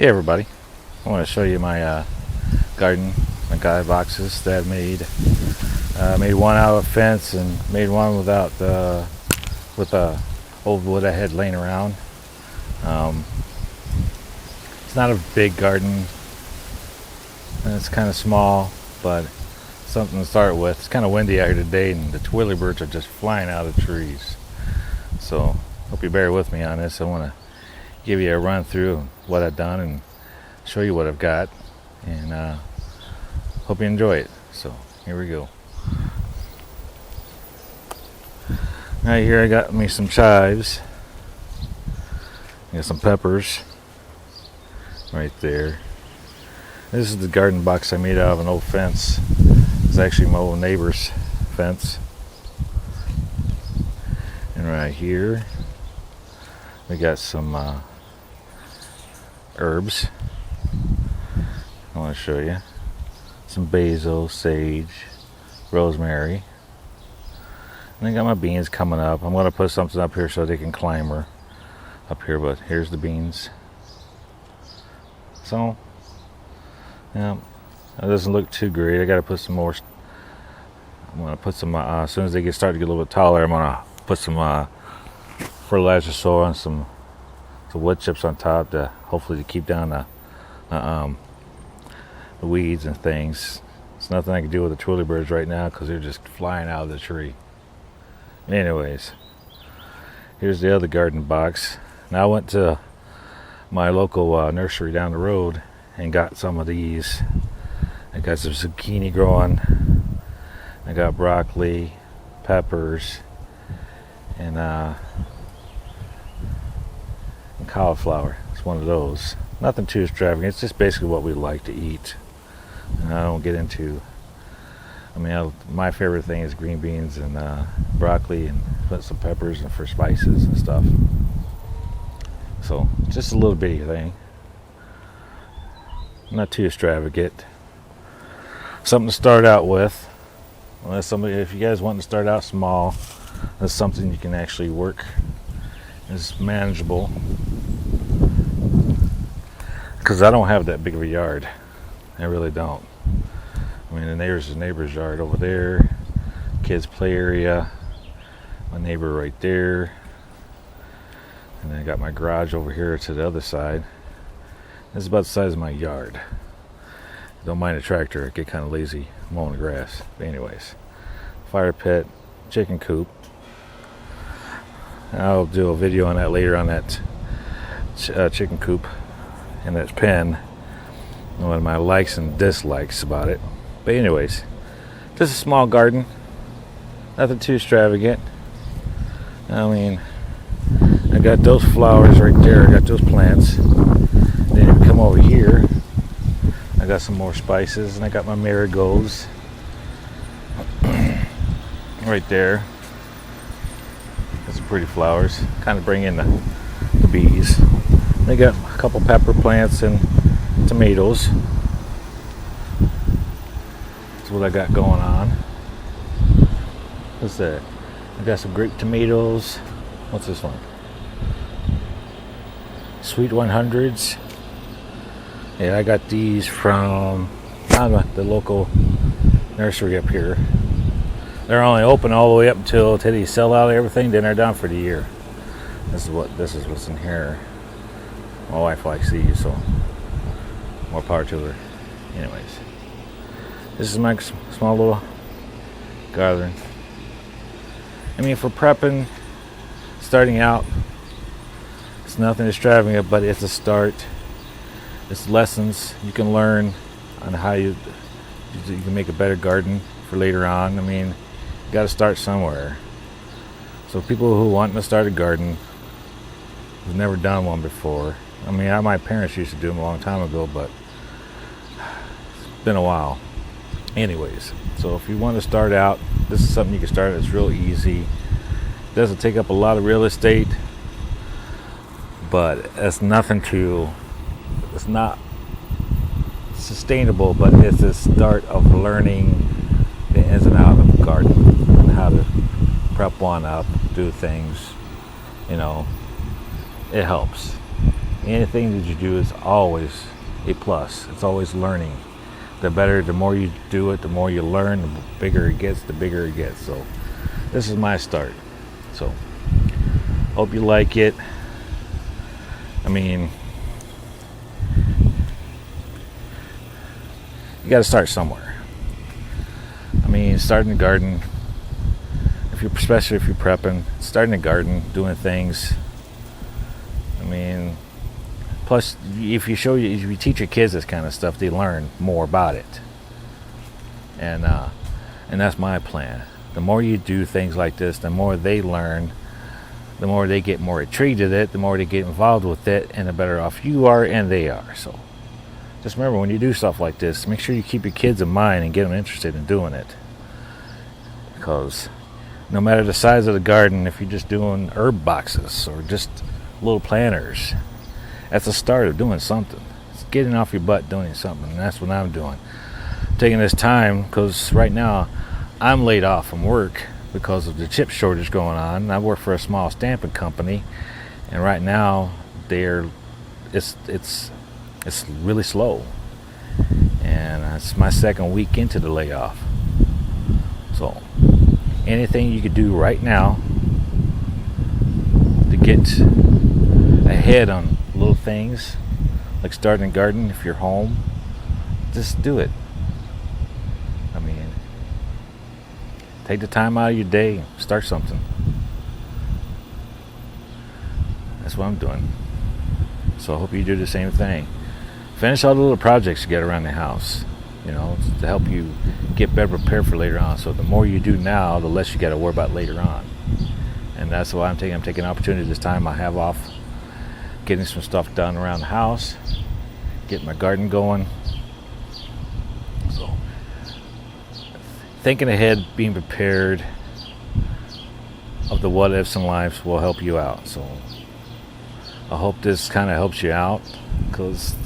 Hey everybody, I want to show you my garden, my guide boxes that I made. Made one out of a fence and made one without with old wood I had laying around. It's not a big garden, and it's kind of small, but something to start with. It's kind of windy out here today, and the twilly birds are just flying out of the trees. So hope you bear with me on this. I want to give you a run through of what I've done and show you what I've got, and hope you enjoy it. So here we go. Right here I got me some chives. I got some peppers right there. This is the garden box I made out of an old fence. It's actually my old neighbor's fence. And right here we got some herbs I want to show you. Some basil, sage, rosemary. And I got my beans coming up. I'm going to put something up here so they can climb up here, but here's the beans. So, yeah, it doesn't look too great. I got to put some more. I'm going to put some, as soon as they start to get a little bit taller, I'm going to put some fertilizer soil and some wood chips on top to hopefully keep down the weeds and things. It's nothing I can do with the twilly birds right now because they're just flying out of the tree. Anyways, here's the other garden box. Now I went to my local nursery down the road and got some of these. I got some zucchini growing. I got broccoli, peppers, and cauliflower. It's one of those. Nothing too extravagant. It's just basically what we like to eat. And I don't get into. My favorite thing is green beans and broccoli, and put some peppers and for spices and stuff. So just a little bitty thing. Not too extravagant. Something to start out with. If you guys want to start out small, that's something you can actually work. It's manageable. Because I don't have that big of a yard. I really don't. The neighbor's yard over there, kids' play area, my neighbor right there, and then I got my garage over here to the other side. This is about the size of my yard. Don't mind a tractor, I get kind of lazy mowing the grass. But anyways, fire pit, chicken coop. I'll do a video on that later on that chicken coop and that pen. One of my likes and dislikes about it. But anyways, just a small garden. Nothing too extravagant. I got those flowers right there. I got those plants. Then if you come over here, I got some more spices, and I got my marigolds right there. Got some pretty flowers. Kind of bring in the bees. I got a couple pepper plants and tomatoes. That's what I got going on. What's that? I got some grape tomatoes. What's this one? Sweet 100s. Yeah, I got these from the local nursery up here. They're only open all the way up until they sell out everything, then they're done for the year. This is what's in here. My wife likes these, so more power to her. Anyways, this is my small little garden. For prepping, starting out, it's nothing extravagant, but it's a start. It's lessons you can learn on how you can make a better garden for later on. You got to start somewhere. So people who want to start a garden, who've never done one before. My parents used to do them a long time ago, but it's been a while. Anyways, so if you want to start out, this is something you can start. It's real easy. It doesn't take up a lot of real estate, but it's not sustainable, but it's the start of learning the ins and outs of the garden and how to prep one up, do things. It helps. Anything that you do is always a plus. It's always learning. The more you do it, the more you learn, the bigger it gets, So this is my start. So hope you like it. I mean, you got to start somewhere. I mean, starting a garden, especially if you're prepping, starting a garden, doing things. I mean, plus, if you teach your kids this kind of stuff, they learn more about it. And that's my plan. The more you do things like this, the more they learn, the more they get more intrigued with it, the more they get involved with it, and the better off you are and they are. So just remember, when you do stuff like this, make sure you keep your kids in mind and get them interested in doing it. Because no matter the size of the garden, if you're just doing herb boxes or just little planters, that's the start of doing something. It's getting off your butt doing something, and that's what I'm doing. I'm taking this time because right now I'm laid off from work because of the chip shortage going on. I work for a small stamping company, and right now it's really slow, and it's my second week into the layoff. So anything you could do right now to get ahead on little things like starting a garden, if you're home, just do it. I mean, take the time out of your day, start something. That's what I'm doing. So I hope you do the same thing. Finish all the little projects you get around the house, to help you get better prepared for later on. So the more you do now, the less you got to worry about later on. And that's why I'm taking an opportunity this time I have off, getting some stuff done around the house, getting my garden going. So thinking ahead, being prepared of the what ifs in life will help you out. So I hope this kind of helps you out, because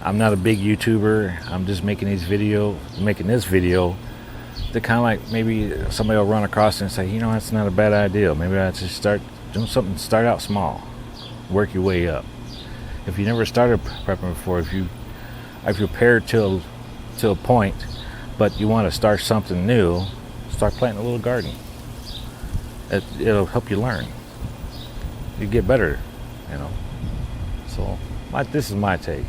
I'm not a big YouTuber. I'm just making this video to kind of like, maybe somebody will run across it and say, that's not a bad idea. Maybe I should start doing something. Start out small, work your way up. If you never started prepping before, if you're prepared to a point, but you want to start something new, start planting a little garden. It'll help you learn. You get better, So this is my take.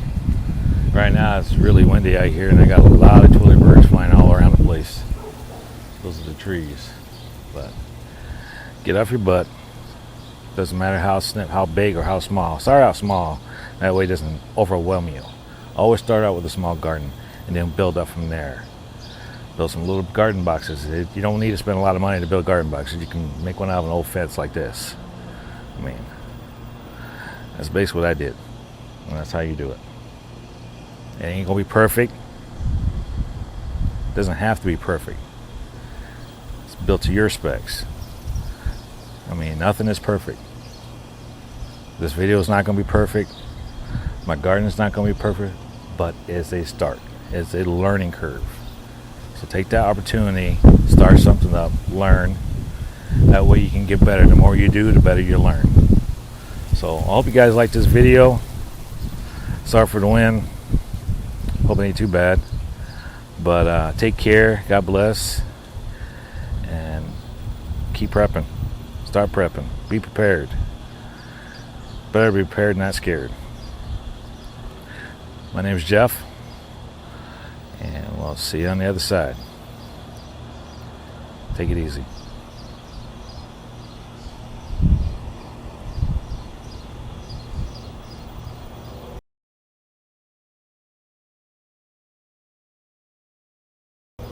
Right now it's really windy out here, and I got a lot of twilly birds flying all around the place. Those are the trees. But get off your butt. Doesn't matter how big or how small. Start out small. That way it doesn't overwhelm you. Always start out with a small garden and then build up from there. Build some little garden boxes. You don't need to spend a lot of money to build garden boxes. You can make one out of an old fence like this. I mean, that's basically what I did. And that's how you do it. It ain't gonna be perfect. It doesn't have to be perfect. It's built to your specs. I mean, nothing is perfect. This video is not gonna be perfect. My garden is not gonna be perfect, but it's a start. It's a learning curve. So take that opportunity, start something up, learn. That way you can get better. The more you do, the better you learn. So I hope you guys like this video. Sorry for the wind. Hope it ain't too bad. But take care. God bless. And keep prepping. Start prepping. Be prepared. Better be prepared, not scared. My name is Jeff. And we'll see you on the other side. Take it easy.